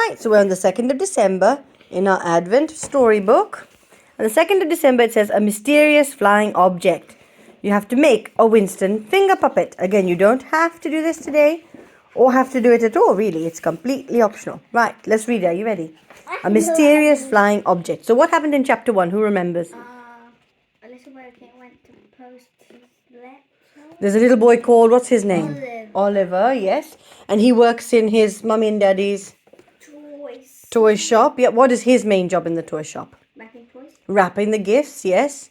Right, so we're on the 2nd of December in our Advent storybook. On the 2nd of December, it says a mysterious flying object. You have to make a Winston finger puppet. Again, you don't have to do this today or have to do it at all, really. It's completely optional. Right, let's read it. Are you ready? A mysterious flying object. So what happened in chapter 1? Who remembers? A little boy went to post his letter. There's a little boy called, what's his name? Oliver, yes. And he works in his mummy and daddy's toy shop. Yeah, what is his main job in the toy shop? Wrapping toys. Wrapping the gifts, yes.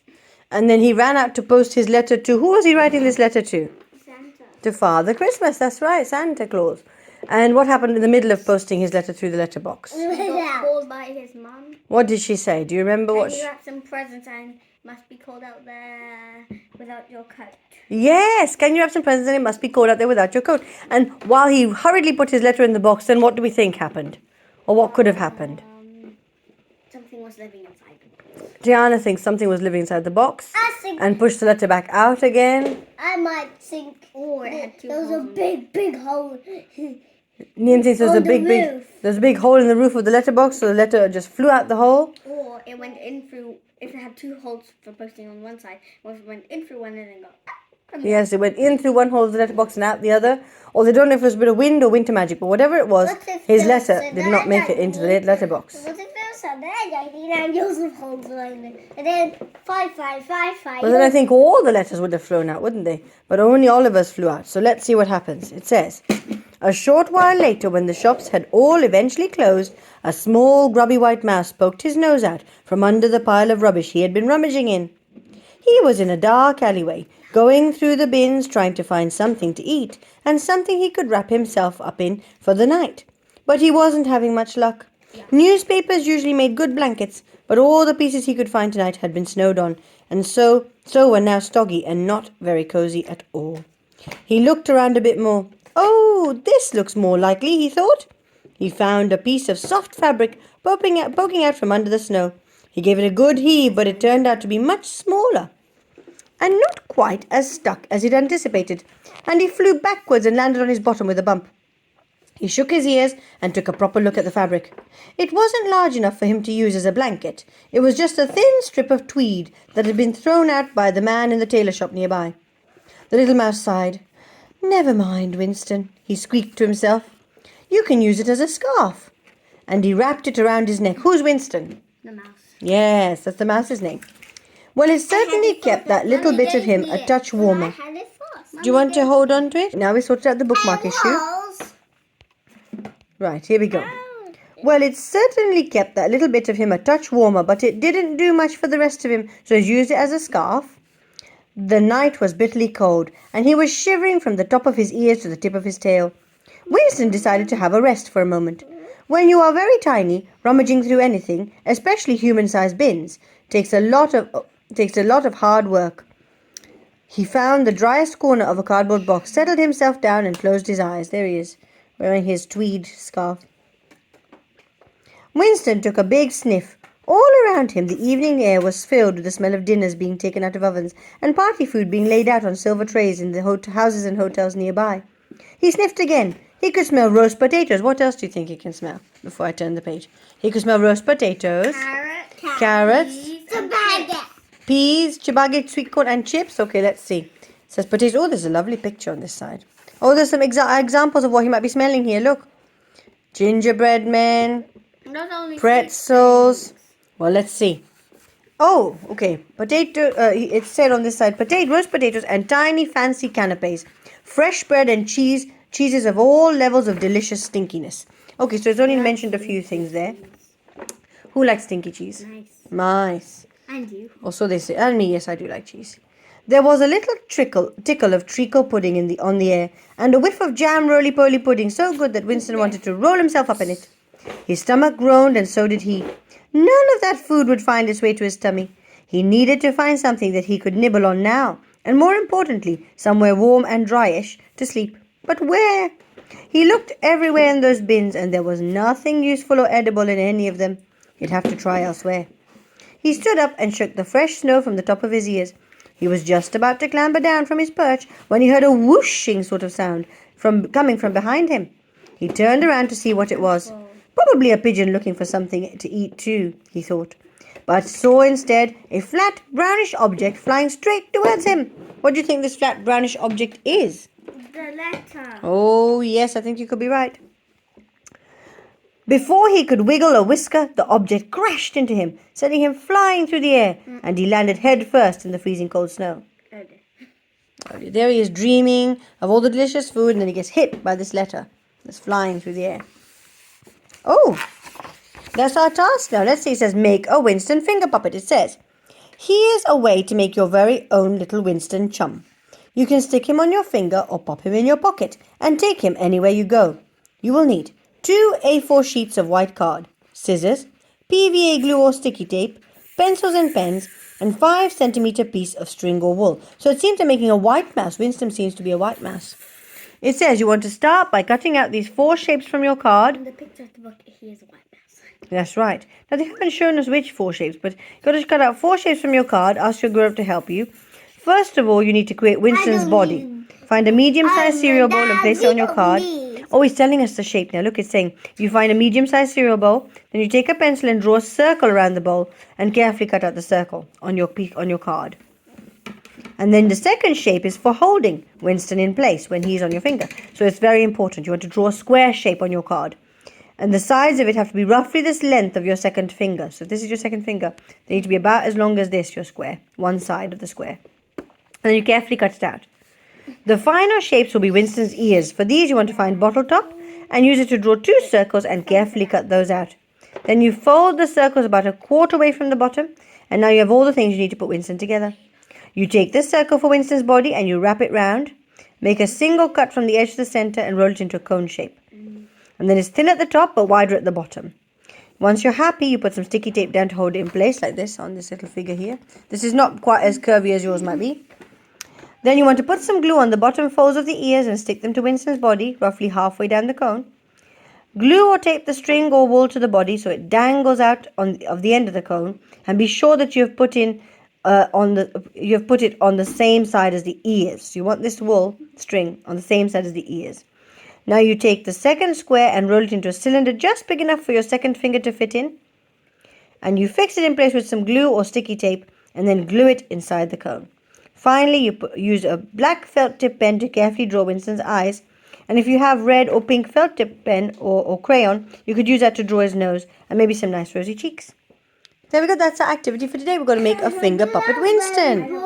And then he ran out to post his letter to, who was he writing this letter to? Santa. To Father Christmas, that's right, Santa Claus. And what happened in the middle of posting his letter through the letterbox? He got called by his mum. What did she say? Do you remember what And he wrapped some presents and must be called out there without your coat. Yes, can you have some presents and it must be called out there without your coat. And while he hurriedly put his letter in the box, then what do we think happened? Or what could have happened? Something was living inside the box. Gianna thinks something was living inside the box I think and pushed the letter back out again. I might think Or it had two there was a holes. big hole. Nian thinks On the roof. there's a big hole in the roof of the letterbox, so the letter just flew out the hole. Or it went in through, if it had two holes for posting on one side, or if it went in through one and then got from Yes, it went in through one hole of the letterbox and out the other. Or they don't know if it was a bit of wind or winter magic, but whatever it was, What if his there was letter a did not make it into the letterbox. What if there was a bad idea and yours of holes around it? And then 5. Well, then I think all the letters would have flown out, wouldn't they? But only Oliver's flew out. So let's see what happens. It says, a short while later, when the shops had all eventually closed, a small grubby white mouse poked his nose out from under the pile of rubbish he had been rummaging in. He was in a dark alleyway, going through the bins trying to find something to eat and something he could wrap himself up in for the night. But he wasn't having much luck. Newspapers usually made good blankets, but all the pieces he could find tonight had been snowed on, and so were now stoggy and not very cozy at all. He looked around a bit more. Oh, this looks more likely, he thought. He found a piece of soft fabric poking out from under the snow. He gave it a good heave, but it turned out to be much smaller and not quite as stuck as he'd anticipated, and he flew backwards and landed on his bottom with a bump. He shook his ears and took a proper look at the fabric. It wasn't large enough for him to use as a blanket. It was just a thin strip of tweed that had been thrown out by the man in the tailor shop nearby. The little mouse sighed. Never mind, Winston, he squeaked to himself. You can use it as a scarf. And he wrapped it around his neck. Who's Winston? the mouse. Yes, that's the mouse's name. Well, it certainly kept that little bit of him a touch warmer. I had it first. Do you want to hold on to it? Now we sorted out the bookmark issue. Right, here we go. Well, it certainly kept that little bit of him a touch warmer, but it didn't do much for the rest of him, so he used it as a scarf. The night was bitterly cold, and he was shivering from the top of his ears to the tip of his tail. Winston decided to have a rest for a moment. When you are very tiny, rummaging through anything, especially human-sized bins, takes a lot of hard work. He found the driest corner of a cardboard box, settled himself down and closed his eyes. There he is, wearing his tweed scarf. Winston took a big sniff. All around him the evening air was filled with the smell of dinners being taken out of ovens and party food being laid out on silver trays in the houses and hotels nearby. He sniffed again. He could smell roast potatoes. What else do you think he can smell? Before I turn the page. He could smell roast potatoes, carrots, peas, chibagit, sweet corn, and chips. Okay, let's see. It says potatoes. Oh, there's a lovely picture on this side. Oh, there's some examples of what he might be smelling here. Look. Gingerbread men, Not only pretzels. Well, let's see. Oh, okay. Potato. It said on this side, roast potatoes and tiny fancy canapes, fresh bread and cheeses of all levels of delicious stinkiness. Okay, so it's only mentioned a few things there. Who likes stinky cheese? Nice. And you. Also, they say, and me, yes, I do like cheese. There was a little tickle of treacle pudding on the air, and a whiff of jam roly-poly pudding so good that Winston wanted to roll himself up in it. His stomach groaned, and so did he. None of that food would find its way to his tummy. He needed to find something that he could nibble on now, and more importantly, somewhere warm and dryish to sleep. But where? He looked everywhere in those bins, and there was nothing useful or edible in any of them. He'd have to try elsewhere. He stood up and shook the fresh snow from the top of his ears. He was just about to clamber down from his perch when he heard a whooshing sort of sound coming from behind him. He turned around to see what it was. Probably a pigeon looking for something to eat too, he thought, but saw instead a flat brownish object flying straight towards him. What do you think this flat brownish object is? The letter. Oh, yes, I think you could be right. Before he could wiggle a whisker, the object crashed into him, sending him flying through the air, and he landed head first in the freezing cold snow. There he is dreaming of all the delicious food, and then he gets hit by this letter that's flying through the air. Oh, that's our task now. Let's see. It says, make a Winston finger puppet. It says, here's a way to make your very own little Winston chum. You can stick him on your finger or pop him in your pocket and take him anywhere you go. You will need 2 A4 sheets of white card, scissors, PVA glue or sticky tape, pencils and pens, and 5 centimeter piece of string or wool. So it seems they're making a white mouse. Winston seems to be a white mouse. It says you want to start by cutting out these 4 shapes from your card. In the picture of the book, he is a white mouse. That's right. Now they haven't shown us which 4 shapes, but you've got to cut out 4 shapes from your card. Ask your grown-up to help you. First of all, you need to create Winston's body. Find a medium-sized cereal bowl and place it on your card. Oh, he's telling us the shape now. Look, it's saying you find a medium-sized cereal bowl, then you take a pencil and draw a circle around the bowl and carefully cut out the circle on your card. And then the second shape is for holding Winston in place when he's on your finger. So it's very important. You want to draw a square shape on your card. And the sides of it have to be roughly this length of your second finger. So if this is your second finger, they need to be about as long as this, your square, one side of the square. And then you carefully cut it out. The final shapes will be Winston's ears. For these, you want to find bottle top and use it to draw 2 circles and carefully cut those out. Then you fold the circles about a quarter away from the bottom, and now you have all the things you need to put Winston together. You take this circle for Winston's body and you wrap it round. Make a single cut from the edge to the center and roll it into a cone shape. And then it's thin at the top but wider at the bottom. Once you're happy, you put some sticky tape down to hold it in place like this on this little figure here. This is not quite as curvy as yours might be. Then you want to put some glue on the bottom folds of the ears and stick them to Winston's body, roughly halfway down the cone. Glue or tape the string or wool to the body so it dangles out of the end of the cone, and be sure that you have put it on the same side as the ears. So you want this wool string on the same side as the ears. Now you take the second square and roll it into a cylinder just big enough for your second finger to fit in, and you fix it in place with some glue or sticky tape and then glue it inside the cone. Finally, you use a black felt tip pen to carefully draw Winston's eyes, and if you have red or pink felt tip pen or crayon, you could use that to draw his nose and maybe some nice rosy cheeks. There we go, that's our activity for today. We're going to make a finger puppet Winston.